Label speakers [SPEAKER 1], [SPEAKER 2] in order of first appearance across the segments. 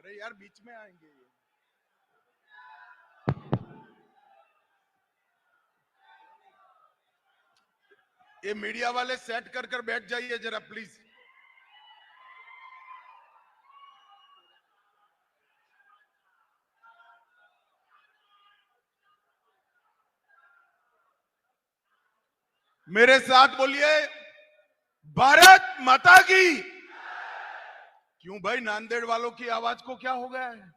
[SPEAKER 1] अरे यार बीच में आएंगे ये मीडिया वाले सेट कर बैठ जाइए जरा प्लीज। मेरे साथ बोलिए भारत माता की। क्यों भाई नांदेड़ वालों की आवाज को क्या हो गया है?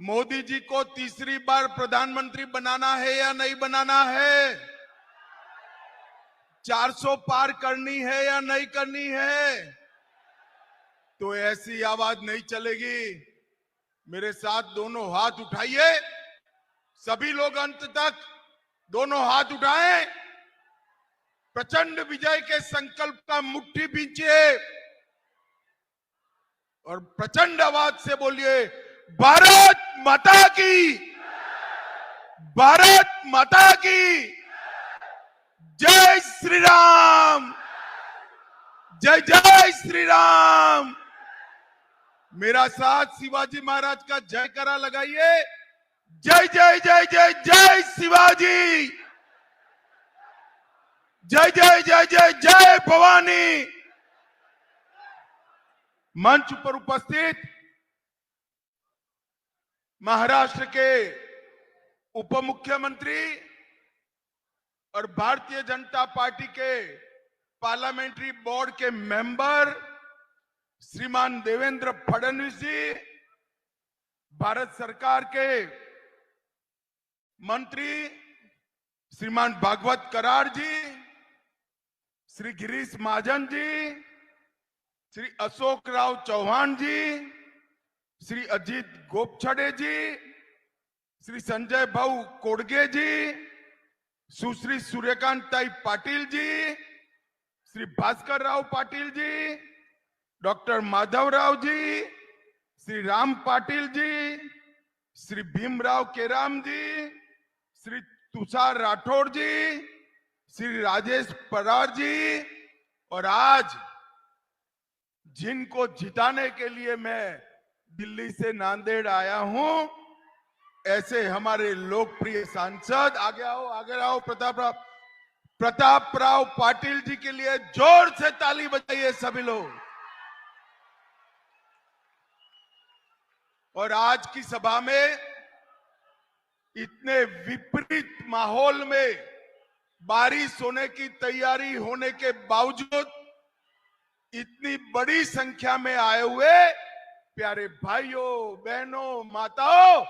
[SPEAKER 1] मोदी जी को तीसरी बार प्रधानमंत्री बनाना है या नहीं बनाना है? 400 पार करनी है या नहीं करनी है? तो ऐसी आवाज नहीं चलेगी। मेरे साथ दोनों हाथ उठाइए, सभी लोग अंत तक दोनों हाथ उठाएं। प्रचंड विजय के संकल्प का मुट्ठी बींचिए और प्रचंड आवाज से बोलिए भारत माता की, भारत माता की जय श्री राम, जय जय श्री राम। मेरा साथ शिवाजी महाराज का जयकारा लगाइए। जय जय जय जय जय शिवाजी, जय जय जय जय जय भवानी। मंच पर उपस्थित महाराष्ट्र के उप मुख्यमंत्री और भारतीय जनता पार्टी के पार्लियामेंट्री बोर्ड के मेंबर श्रीमान देवेंद्र फडणवीस जी, भारत सरकार के मंत्री श्रीमान भागवत करार जी, श्री गिरीश महाजन जी, श्री अशोक राव चौहान जी, श्री अजीत गोपछड़े जी, श्री संजय भाऊ कोडगे जी, सुश्री सूर्यकांताई पाटिल जी, श्री भास्कर राव पाटिल जी, डॉक्टर माधवराव जी, श्री राम पाटिल जी, श्री भीमराव केराम जी, श्री तुषार राठौड़ जी, श्री राजेश परार जी, और आज जिनको जिताने के लिए मैं दिल्ली से नांदेड़ आया हूं, ऐसे हमारे लोकप्रिय सांसद आगे आओ प्रताप राव पाटिल जी के लिए जोर से ताली बजाइए सभी लोग। और आज की सभा में इतने विपरीत माहौल में बारिश होने की तैयारी होने के बावजूद इतनी बड़ी संख्या में आए हुए प्यारे भाइयों बहनों माताओं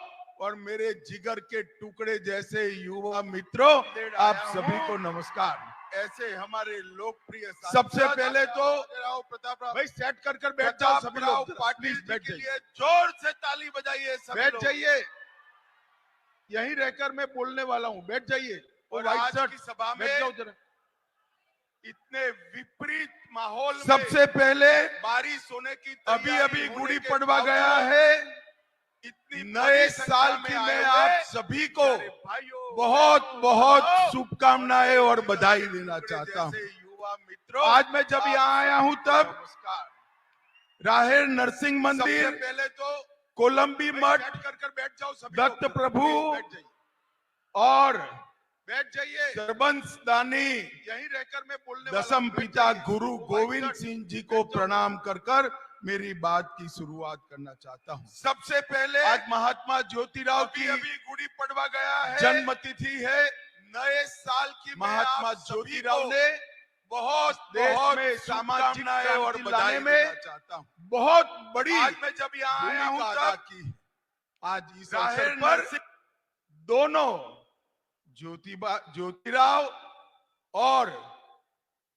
[SPEAKER 1] और मेरे जिगर के टुकड़े जैसे युवा मित्रों, आप सभी को नमस्कार। ऐसे हमारे लोकप्रिय सबसे पहले तो प्रताप राव भाई सेट कर बैठ जाओ सभी लोग, पार्टी के लिए जोर से ताली बजाइए। बैठ जाइए, यहीं रहकर मैं बोलने वाला हूं, बैठ जाइए। और आज की सभा में इतने विपरीत माहौल में सबसे पहले बारिश होने की अभी गुड़ी पड़वा गया है। इतनी नए साल की मैं आप सभी को बहुत बहुत शुभकामनाएं और बधाई देना चाहता हूं। युवा मित्रों, आज मैं जब यहाँ आया हूं तब राहेर नरसिंह मंदिर, पहले तो कोलंबी मठ, बैठ जाओ दत्त प्रभु और बैठ जाइए सरबंस दानी, यहीं रहकर मैं बोलने दसम पिता गुरु गोविंद सिंह जी को प्रणाम कर मेरी बात की शुरुआत करना चाहता हूं। सबसे पहले आज महात्मा ज्योतिराव की अभी गुड़ी पड़वा गया है, जन्म तिथि है। नए साल की महात्मा ज्योतिराव ने बहुत देश में सामाजिक और बधाई देना चाहता हूं। बहुत बड़ी आज मैं जब यहाँ आया हूं तब आज इस अवसर पर दोनों ज्योतिराव और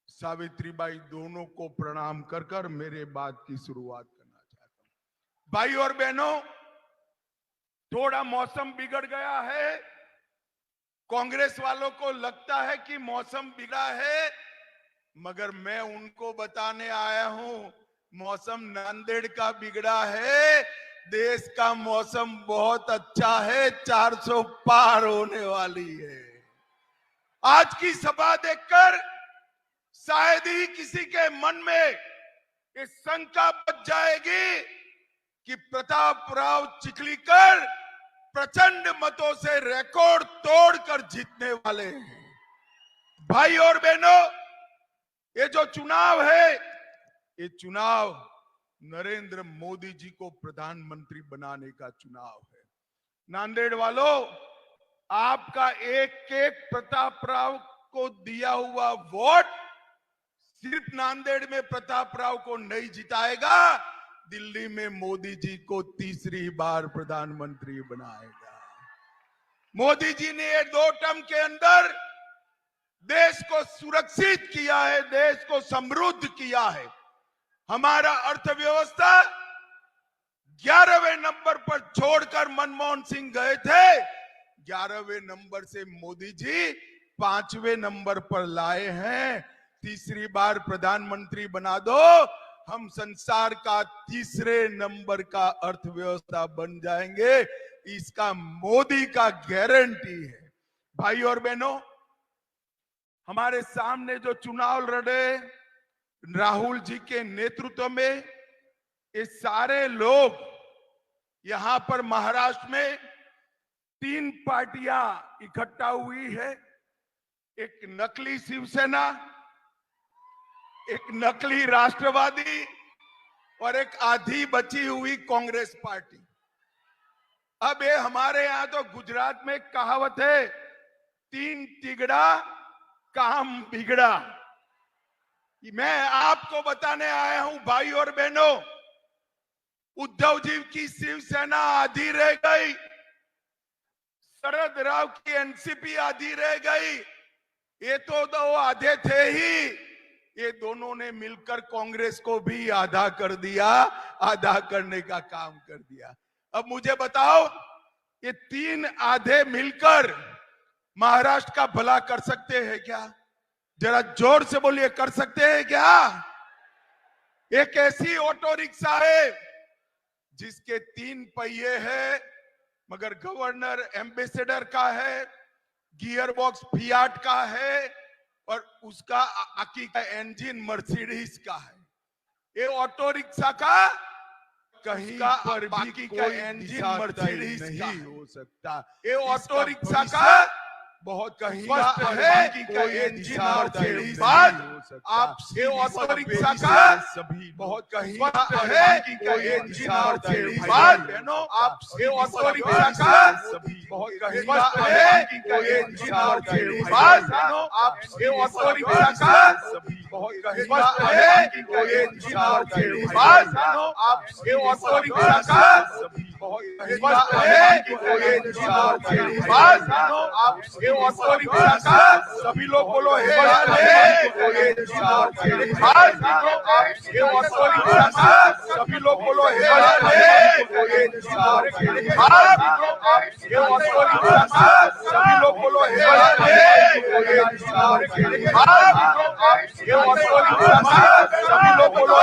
[SPEAKER 1] सावित्रीबाई दोनों को प्रणाम कर मेरे बात की शुरुआत करना चाहता हूं। भाई और बहनों, थोड़ा मौसम बिगड़ गया है। कांग्रेस वालों को लगता है कि मौसम बिगड़ा है, मगर मैं उनको बताने आया हूं मौसम नांदेड़ का बिगड़ा है। देश का मौसम बहुत अच्छा है, 400 पार होने वाली है। आज की सभा देखकर शायद ही किसी के मन में ये शंका बच जाएगी कि प्रतापराव चिखलीकर प्रचंड मतों से रिकॉर्ड तोड़कर जीतने वाले हैं। भाई और बहनों, ये जो चुनाव है, ये चुनाव नरेंद्र मोदी जी को प्रधानमंत्री बनाने का चुनाव है। नांदेड़ वालों, आपका एक एक प्रतापराव को दिया हुआ वोट सिर्फ नांदेड़ में प्रतापराव को नहीं जिताएगा, दिल्ली में मोदी जी को तीसरी बार प्रधानमंत्री बनाएगा। मोदी जी ने ये 2 टर्म के अंदर देश को सुरक्षित किया है, देश को समृद्ध किया है। हमारा अर्थव्यवस्था 11वें नंबर पर छोड़कर मनमोहन सिंह गए थे, 11वें नंबर से मोदी जी 5वें नंबर पर लाए हैं। तीसरी बार प्रधानमंत्री बना दो, हम संसार का तीसरे नंबर का अर्थव्यवस्था बन जाएंगे, इसका मोदी का गारंटी है। भाई और बहनों, हमारे सामने जो चुनाव लड़े राहुल जी के नेतृत्व में, ये सारे लोग यहां पर महाराष्ट्र में 3 पार्टियां इकट्ठा हुई है। एक नकली शिवसेना, एक नकली राष्ट्रवादी और एक आधी बची हुई कांग्रेस पार्टी। अब ये हमारे यहां तो गुजरात में कहावत है, 3 तिगड़ा काम बिगड़ा। मैं आपको बताने आया हूं भाई और बहनों, उद्धव जी की शिवसेना आधी रह गई, शरद राव की एनसीपी आधी रह गई। ये तो 2 आधे थे ही, ये दोनों ने मिलकर कांग्रेस को भी आधा कर दिया, आधा करने का काम कर दिया। अब मुझे बताओ, ये 3 आधे मिलकर महाराष्ट्र का भला कर सकते हैं क्या? जरा जोर से बोलिए, कर सकते हैं क्या? एक ऐसी ऑटो रिक्शा है जिसके 3 पहिए हैं, मगर गवर्नर एम्बेसडर का है, गियर बॉक्स फियाट का है और उसका आकी का इंजन मर्सिडीज का है। ये ऑटो रिक्शा का कहीं पर बाकी का इंजन मर्सिडीज नहीं हो सकता। ये ऑटो रिक्शा का बहुत कहीं स्पष्ट है कि इंजन मर्सिडीज आप ये ऑटो रिक्शा का सभी बहुत कहीं स्पष्ट है कि इंजन मर्सिडीज आप ये ऑटो रिक्शा का सभी बहुत कहीं स्पष्ट है कि इंजन मर्सिडीज आप ये ऑटो रिक्शा का सभी बहुत कहीं स्पष्ट है कि इंजन मर्सिडीज आप ये ऑटो रिक्शा का सभी बहुत कहीं स्पष्ट है कि इंजन मर्सिडीज आप ये ऑटो रिक्शा का सभी लोग बोलो हे ये ऑटो रिक्शा का सभी लोग बोलो हे ये ऑटो रिक्शा का सभी लोग बोलो हे ये ऑटो रिक्शा का सभी लोग बोलो हे ये ऑटो रिक्शा का सभी लोग बोलो हे ये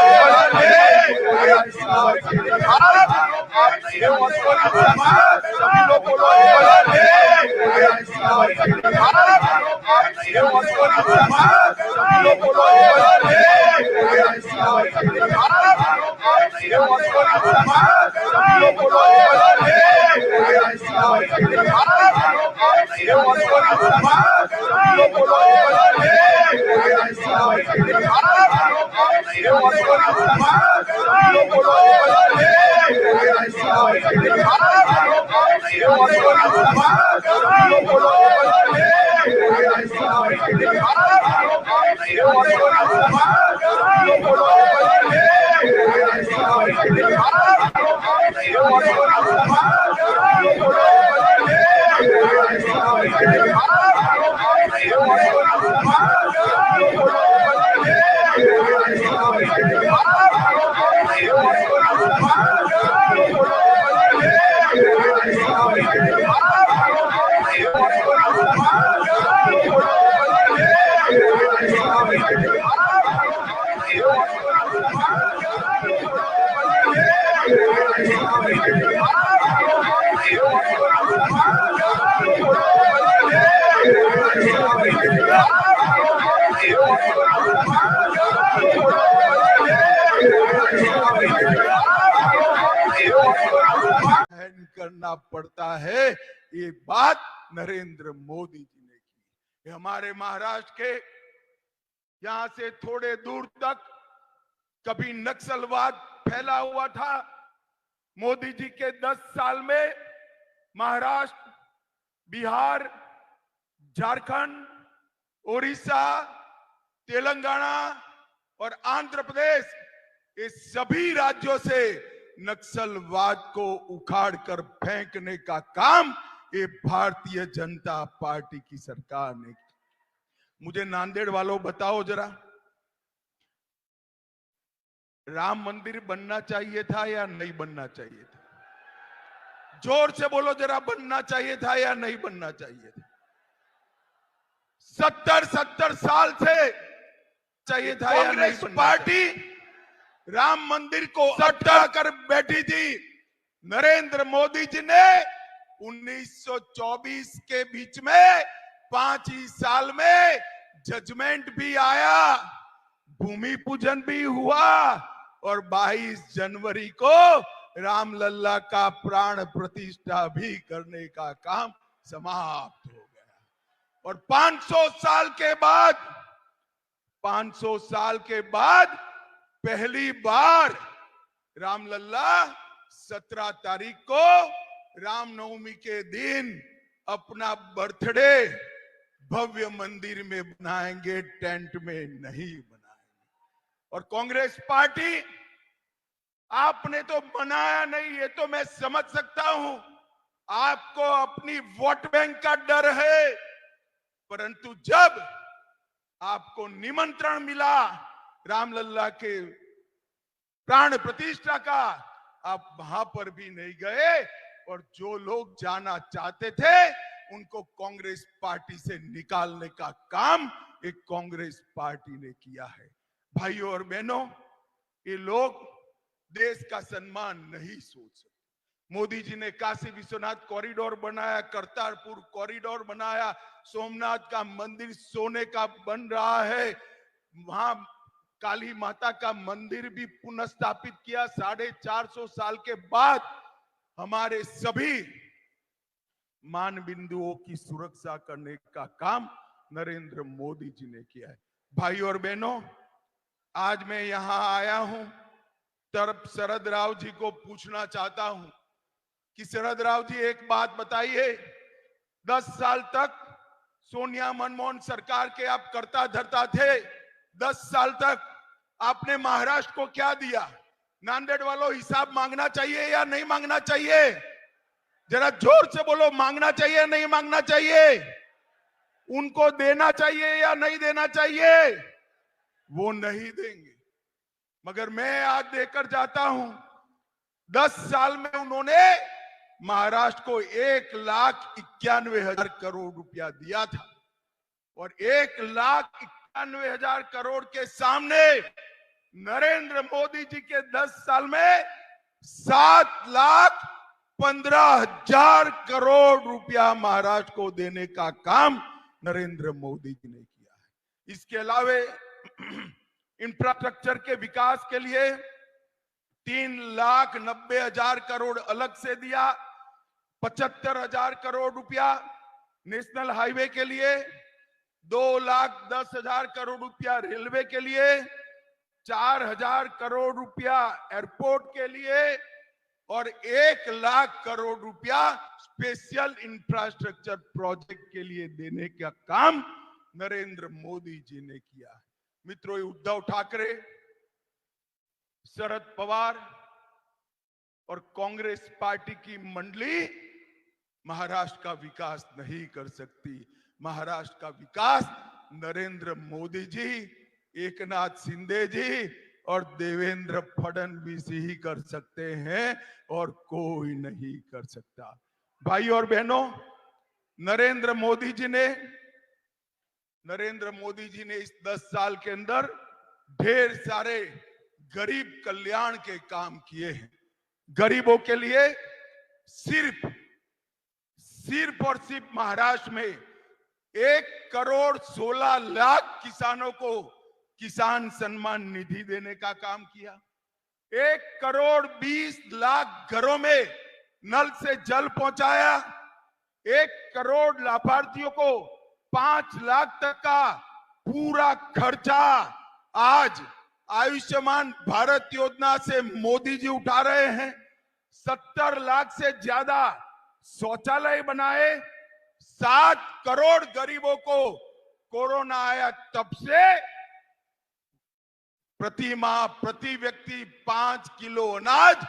[SPEAKER 1] ऑटो रिक्शा का सभी लोग बोलो हे ये ऑटो रिक्शा का सभी लोग बोलो हे ये ऑटो रिक्शा का सभी लोग बोलो हे ये ऑटो रिक्शा का सभी लोग बोलो हे ये ऑटो रिक्शा का सभी लोग बोलो करना पड़ता है, ये बात नरेंद्र मोदी जी ने की। हमारे महाराष्ट्र के यहां से थोड़े दूर तक कभी नक्सलवाद फैला हुआ था। मोदी जी के 10 साल में महाराष्ट्र, बिहार, झारखंड, उड़ीसा, तेलंगाना और आंध्र प्रदेश, ये सभी राज्यों से नक्सलवाद को उखाड़कर फेंकने का काम ये भारतीय जनता पार्टी की सरकार ने किया। मुझे नांदेड़ वालों बताओ जरा, राम मंदिर बनना चाहिए था या नहीं बनना चाहिए था? जोर से बोलो जरा, बनना चाहिए था या नहीं बनना चाहिए था? 70 साल से चाहिए था या नहीं? कांग्रेस पार्टी राम मंदिर को अटका कर बैठी थी। नरेंद्र मोदी जी ने 1924 के बीच में 5 ही साल में जजमेंट भी आया, भूमि पूजन भी हुआ और 22 जनवरी को रामलला का प्राण प्रतिष्ठा भी करने का काम समाप्त हो गया। और 500 साल के बाद पहली बार रामलला 17 तारीख को रामनवमी के दिन अपना बर्थडे भव्य मंदिर में बनाएंगे, टेंट में नहीं बनाएंगे। और कांग्रेस पार्टी, आपने तो बनाया नहीं, ये तो मैं समझ सकता हूं, आपको अपनी वोट बैंक का डर है, परंतु जब आपको निमंत्रण मिला रामलला के प्राण प्रतिष्ठा का, आप वहां पर भी नहीं गए और जो लोग जाना चाहते थे उनको कांग्रेस पार्टी से निकालने का काम एक कांग्रेस पार्टी ने किया है। भाइयों और बहनों, ये लोग देश का सम्मान नहीं सोच सकते। मोदी जी ने काशी विश्वनाथ कॉरिडोर बनाया, करतारपुर कॉरिडोर बनाया, सोमनाथ का मंदिर सोने का बन रहा है, वहां काली माता का मंदिर भी पुनर्स्थापित किया। 450 साल के बाद हमारे सभी मान बिंदुओं की सुरक्षा करने का काम नरेंद्र मोदी जी ने किया है। भाइयों और बहनों, आज मैं यहां आया हूं तब शरद राव जी को पूछना चाहता हूं कि शरद राव जी, एक बात बताइए, 10 साल तक सोनिया मनमोहन सरकार के आप कर्ता धर्ता थे, 10 साल तक आपने महाराष्ट्र को क्या दिया? नांदेड़ वालों, हिसाब मांगना चाहिए या नहीं मांगना चाहिए? जरा जोर से बोलो, मांगना चाहिए या नहीं मांगना चाहिए? उनको देना चाहिए या नहीं देना चाहिए? वो नहीं देंगे, मगर मैं आज देकर जाता हूं। 10 साल में उन्होंने महाराष्ट्र को 1,91,000 करोड़ रुपया दिया था और 1,91,000 करोड़ के सामने नरेंद्र मोदी जी के 10 साल में 7,15,000 करोड़ रुपया महाराष्ट्र को देने का काम नरेंद्र मोदी जी ने किया है। इसके अलावे इंफ्रास्ट्रक्चर के विकास के लिए 3,90,000 करोड़ अलग से दिया, 75,000 करोड़ रुपया नेशनल हाईवे के लिए, 2,10,000 करोड़ रुपया रेलवे के लिए, 4,000 करोड़ रुपया एयरपोर्ट के लिए और 1,00,000 करोड़ रुपया स्पेशल इंफ्रास्ट्रक्चर प्रोजेक्ट के लिए देने का काम नरेंद्र मोदी जी ने किया। मित्रों, उद्धव ठाकरे, शरद पवार और कांग्रेस पार्टी की मंडली महाराष्ट्र का विकास नहीं कर सकती। महाराष्ट्र का विकास नरेंद्र मोदी जी, एकनाथ शिंदे जी और देवेंद्र फडणवीस ही कर सकते हैं और कोई नहीं कर सकता। भाइयों और बहनों, नरेंद्र मोदी जी ने इस 10 साल के अंदर ढेर सारे गरीब कल्याण के काम किए हैं। गरीबों के लिए सिर्फ और सिर्फ महाराष्ट्र में 1,16,00,000 किसानों को किसान सम्मान निधि देने का काम किया। 1,20,00,000 घरों में नल से जल पहुंचाया, 1 करोड़ लाभार्थियों को 5 लाख तक का पूरा खर्चा आज आयुष्मान भारत योजना से मोदी जी उठा रहे हैं। 70 लाख से ज्यादा शौचालय बनाए, 7 करोड़ गरीबों को कोरोना आया तब से प्रति माह प्रति व्यक्ति 5 किलो अनाज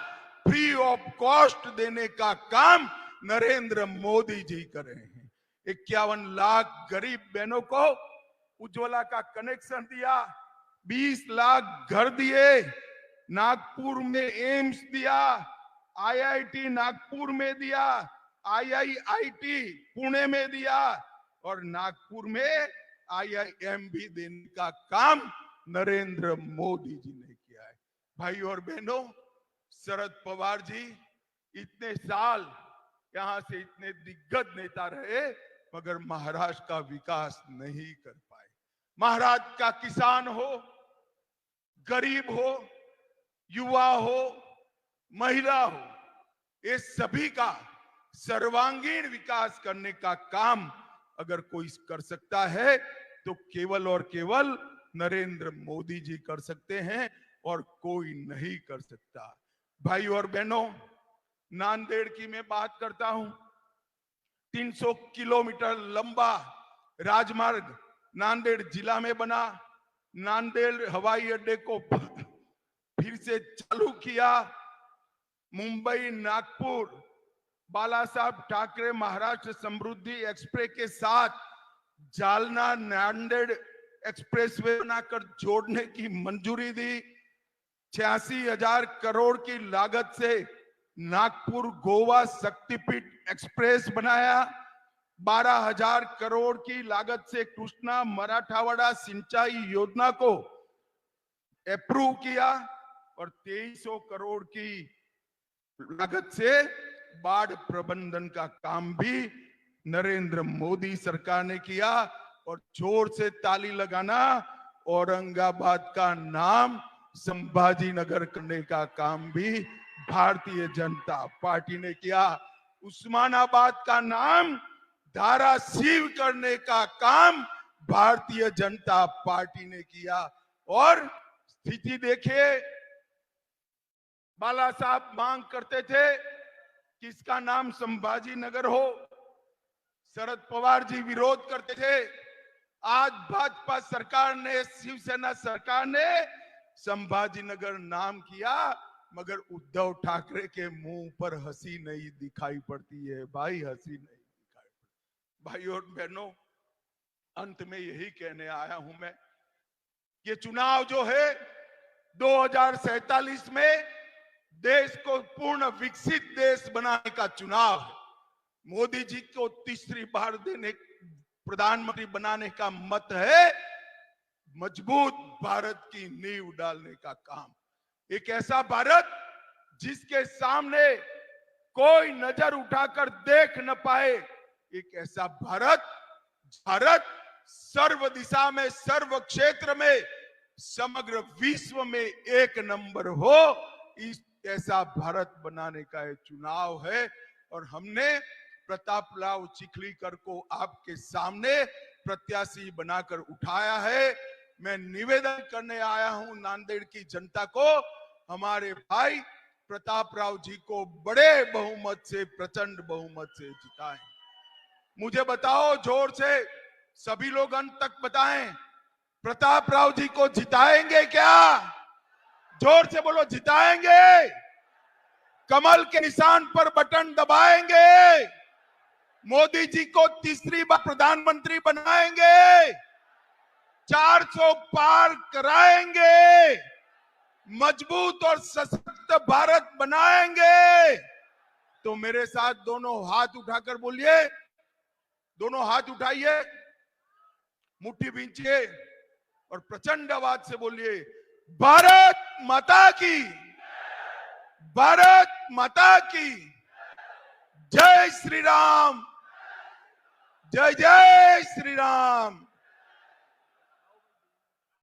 [SPEAKER 1] फ्री ऑफ कॉस्ट देने का काम नरेंद्र मोदी जी कर रहे हैं। 51 लाख गरीब बहनों को उज्ज्वला का कनेक्शन दिया, 20 लाख घर दिए, नागपुर में एम्स दिया, आईआईटी नागपुर में दिया, आईआईटी पुणे में दिया और नागपुर में आईआईएम भी देने का काम नरेंद्र मोदी जी ने किया है। भाई और बहनों, शरद पवार जी इतने साल यहां से इतने दिग्गज नेता रहे मगर महाराष्ट्र का विकास नहीं कर पाए। महाराष्ट्र का किसान हो, गरीब हो, युवा हो, महिला हो, ये सभी का सर्वांगीण विकास करने का काम अगर कोई कर सकता है तो केवल और केवल नरेंद्र मोदी जी कर सकते हैं और कोई नहीं कर सकता। भाई और बहनों, नांदेड़ की मैं बात करता हूं। 300 किलोमीटर लंबा राजमार्ग नांदेड़ जिला में बना। नांदेड़ हवाई अड्डे को फिर से चालू किया। मुंबई नागपुर बाला साहब ठाकरे महाराष्ट्र समृद्धि एक्सप्रेस के साथ जालना नांदेड़ एक्सप्रेसवे बनाकर जोड़ने की मंजूरी दी। 86,000 करोड़ की लागत से नागपुर गोवा शक्तिपीठ एक्सप्रेस बनाया। 12,000 करोड़ की लागत से कृष्णा मराठवाड़ा सिंचाई योजना को अप्रूव किया और 2300 करोड़ की लागत से बाढ़ प्रबंधन का काम भी नरेंद्र मोदी सरकार ने किया। और जोर से ताली लगाना, औरंगाबाद का नाम संभाजी नगर करने का काम भी भारतीय जनता पार्टी ने किया। उस्मानाबाद का नाम धाराशिव करने का काम भारतीय जनता पार्टी ने किया। और स्थिति देखिए, बाला साहब मांग करते थे कि इसका नाम संभाजी नगर हो, शरद पवार जी विरोध करते थे। आज भाजपा सरकार ने, शिवसेना सरकार ने संभाजी नगर नाम किया मगर उद्धव ठाकरे के मुंह पर हंसी नहीं दिखाई पड़ती है। भाई, हंसी नहीं दिखाई पड़ती। भाई और बहनों, अंत में यही कहने आया हूं मैं, ये चुनाव जो है 2047 में देश को पूर्ण विकसित देश बनाने का चुनाव है। मोदी जी को तीसरी बार प्रधानमंत्री बनाने का मत है। मजबूत भारत की नींव डालने का काम। एक ऐसा भारत जिसके सामने कोई नजर उठाकर देख न पाए, एक ऐसा भारत सर्व दिशा में, सर्व क्षेत्र में, समग्र विश्व में 1 नंबर हो, इस ऐसा भारत बनाने का ये चुनाव है। और हमने प्रताप राव चिखलीकर को आपके सामने प्रत्याशी बनाकर उठाया है। मैं निवेदन करने आया हूं नांदेड़ की जनता को, हमारे भाई प्रताप राव जी को बड़े बहुमत से, प्रचंड बहुमत से जिताएं। मुझे बताओ जोर से, सभी लोग अंत तक बताएं, प्रताप राव जी को जिताएंगे क्या? जोर से बोलो, जिताएंगे। कमल के निशान पर बटन दबाएंगे। मोदी जी को तीसरी बार प्रधानमंत्री बनाएंगे। 400 पार कराएंगे। मजबूत और सशक्त भारत बनाएंगे। तो मेरे साथ दोनों हाथ उठाकर बोलिए, दोनों हाथ उठाइए, मुट्ठी भींचिए और प्रचंड आवाज से बोलिए, भारत माता की, भारत माता की जय श्री राम, जय जय श्री राम।